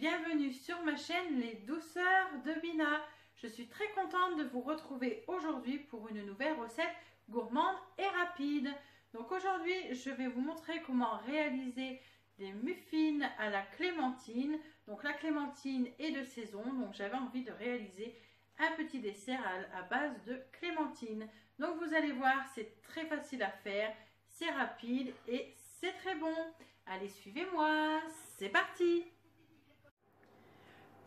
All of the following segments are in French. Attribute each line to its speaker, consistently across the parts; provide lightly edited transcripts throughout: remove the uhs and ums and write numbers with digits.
Speaker 1: bienvenue sur ma chaîne Les Douceurs de Bina. Je suis très contente de vous retrouver aujourd'hui pour une nouvelle recette gourmande et rapide. Donc aujourd'hui, je vais vous montrer comment réaliser des muffins à la clémentine. Donc la clémentine est de saison, donc j'avais envie de réaliser un petit dessert à base de clémentine. Donc vous allez voir, c'est très facile à faire, c'est rapide et c'est très bon. Allez, suivez-moi, c'est parti!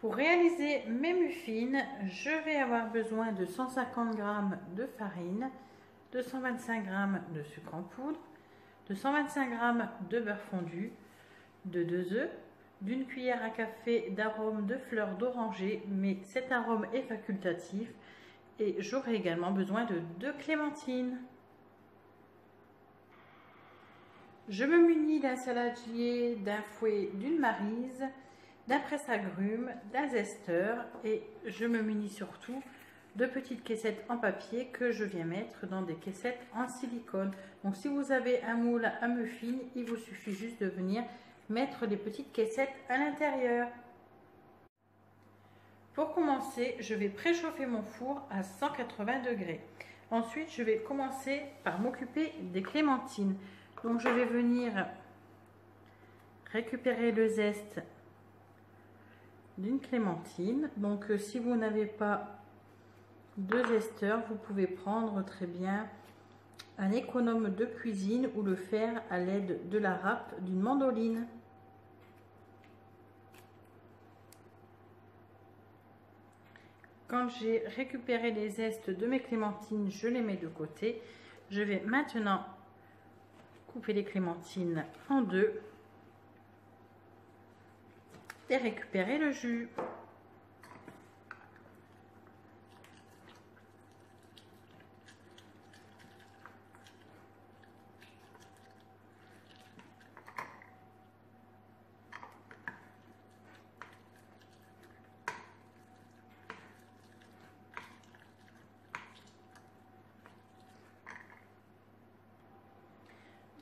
Speaker 1: Pour réaliser mes muffins, je vais avoir besoin de 150 g de farine, de 125 g de sucre en poudre, de 125 g de beurre fondu, de 2 œufs, d'une cuillère à café d'arôme de fleurs d'oranger, mais cet arôme est facultatif, et j'aurai également besoin de 2 clémentines. Je me munis d'un saladier, d'un fouet, d'une maryse, d'un presse-agrumes, d'un zesteur et je me munis surtout de petites caissettes en papier que je viens mettre dans des caissettes en silicone. Donc si vous avez un moule à muffins, il vous suffit juste de venir mettre les petites caissettes à l'intérieur. Pour commencer, je vais préchauffer mon four à 180 degrés. Ensuite, je vais commencer par m'occuper des clémentines. Donc je vais venir récupérer le zeste d'une clémentine. Donc si vous n'avez pas de zesteur, vous pouvez prendre très bien un économe de cuisine ou le faire à l'aide de la râpe d'une mandoline. Quand j'ai récupéré les zestes de mes clémentines, je les mets de côté. Je vais maintenant couper les clémentines en deux et récupérer le jus.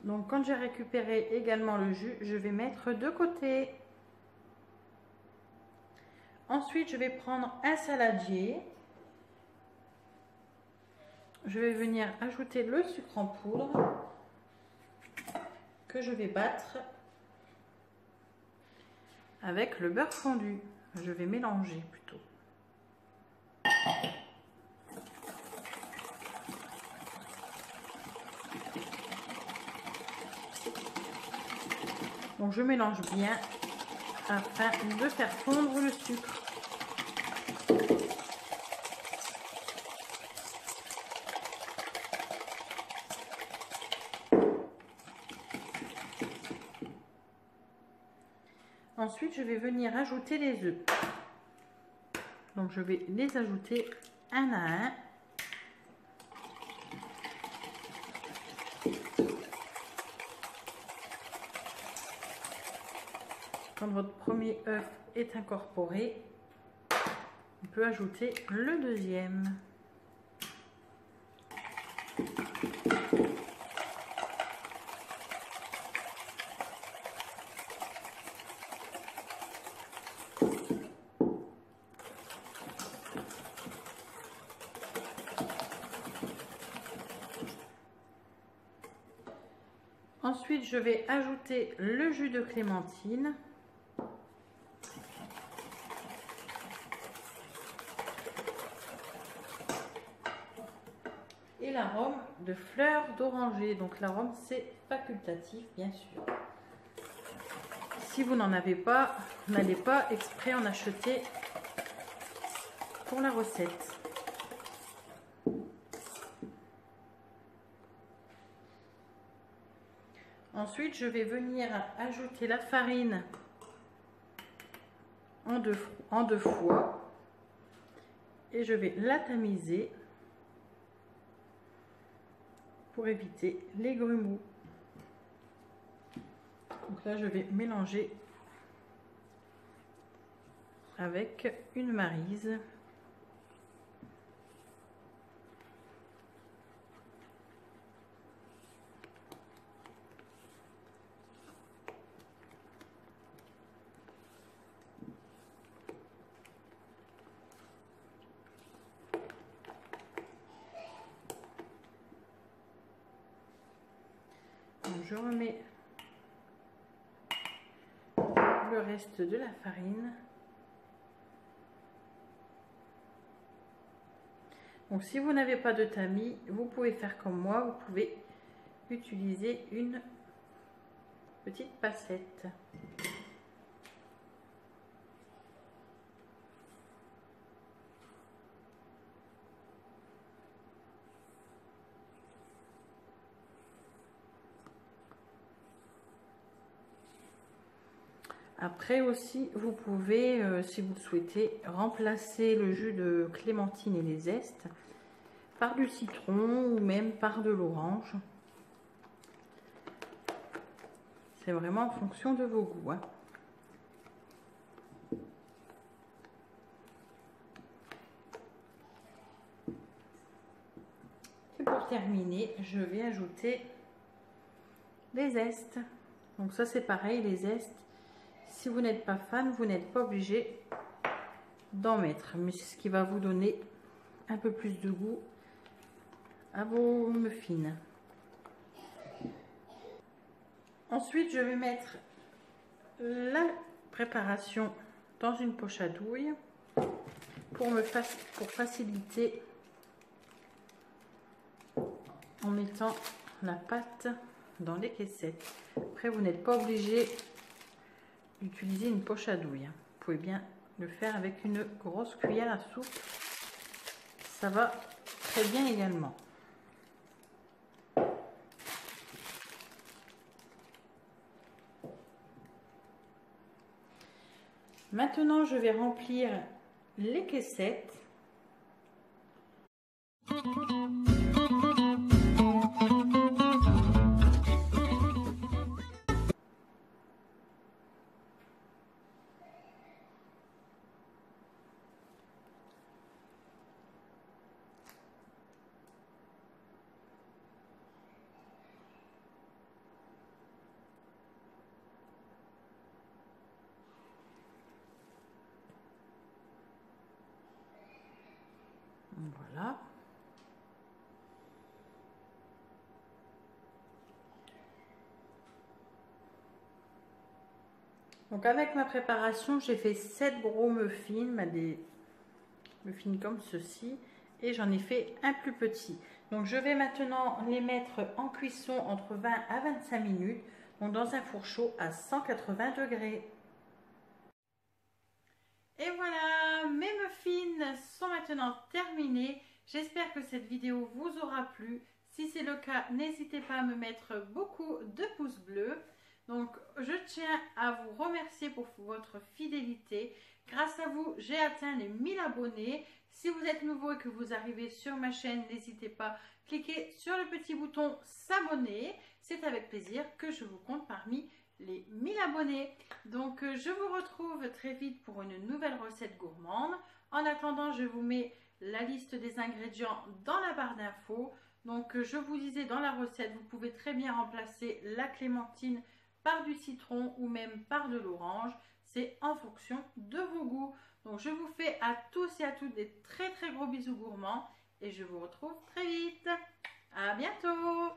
Speaker 1: Donc quand j'ai récupéré également le jus, je vais mettre de côté. Ensuite, je vais prendre un saladier. Je vais venir ajouter le sucre en poudre que je vais battre avec le beurre fondu. Je vais mélanger plutôt. Donc je mélange bien afin de faire fondre le sucre. Ensuite, je vais venir ajouter les œufs. Donc je vais les ajouter un à un. Quand votre premier œuf est incorporé, on peut ajouter le deuxième. Ensuite, je vais ajouter le jus de clémentine. Et l'arôme de fleurs d'oranger. Donc l'arôme, c'est facultatif, bien sûr. Si vous n'en avez pas, vous n'allez pas exprès en acheter pour la recette. Ensuite, je vais venir ajouter la farine en deux fois et je vais la tamiser pour éviter les grumeaux. Donc là, je vais mélanger avec une maryse. je remets le reste de la farine. Donc si vous n'avez pas de tamis, vous pouvez faire comme moi, vous pouvez utiliser une petite passette. Après aussi, vous pouvez, si vous le souhaitez, remplacer le jus de clémentine et les zestes par du citron ou même par de l'orange. C'est vraiment en fonction de vos goûts, hein. Et pour terminer, je vais ajouter les zestes. Donc ça c'est pareil, les zestes. Si vous n'êtes pas fan, vous n'êtes pas obligé d'en mettre. Mais c'est ce qui va vous donner un peu plus de goût à vos muffins. Ensuite, je vais mettre la préparation dans une poche à douille pour faciliter en mettant la pâte dans les caissettes. Après, vous n'êtes pas obligé d'utiliser une poche à douille. Vous pouvez bien le faire avec une grosse cuillère à soupe. Ça va très bien également. Maintenant, je vais remplir les caissettes. Voilà. Donc avec ma préparation, j'ai fait 7 gros muffins, des muffins comme ceci, et j'en ai fait un plus petit. Donc je vais maintenant les mettre en cuisson entre 20 à 25 minutes, donc dans un four chaud à 180 degrés. Et voilà, mes muffins sont maintenant terminés. J'espère que cette vidéo vous aura plu. Si c'est le cas, n'hésitez pas à me mettre beaucoup de pouces bleus. Donc, je tiens à vous remercier pour votre fidélité. Grâce à vous, j'ai atteint les 1000 abonnés. Si vous êtes nouveau et que vous arrivez sur ma chaîne, n'hésitez pas à cliquer sur le petit bouton s'abonner. C'est avec plaisir que je vous compte parmi les 1000 abonnés. Donc je vous retrouve très vite pour une nouvelle recette gourmande. En attendant, je vous mets la liste des ingrédients dans la barre d'infos. Donc je vous disais, dans la recette, vous pouvez très bien remplacer la clémentine par du citron ou même par de l'orange. C'est en fonction de vos goûts. Donc je vous fais à tous et à toutes des très gros bisous gourmands et je vous retrouve très vite. À bientôt.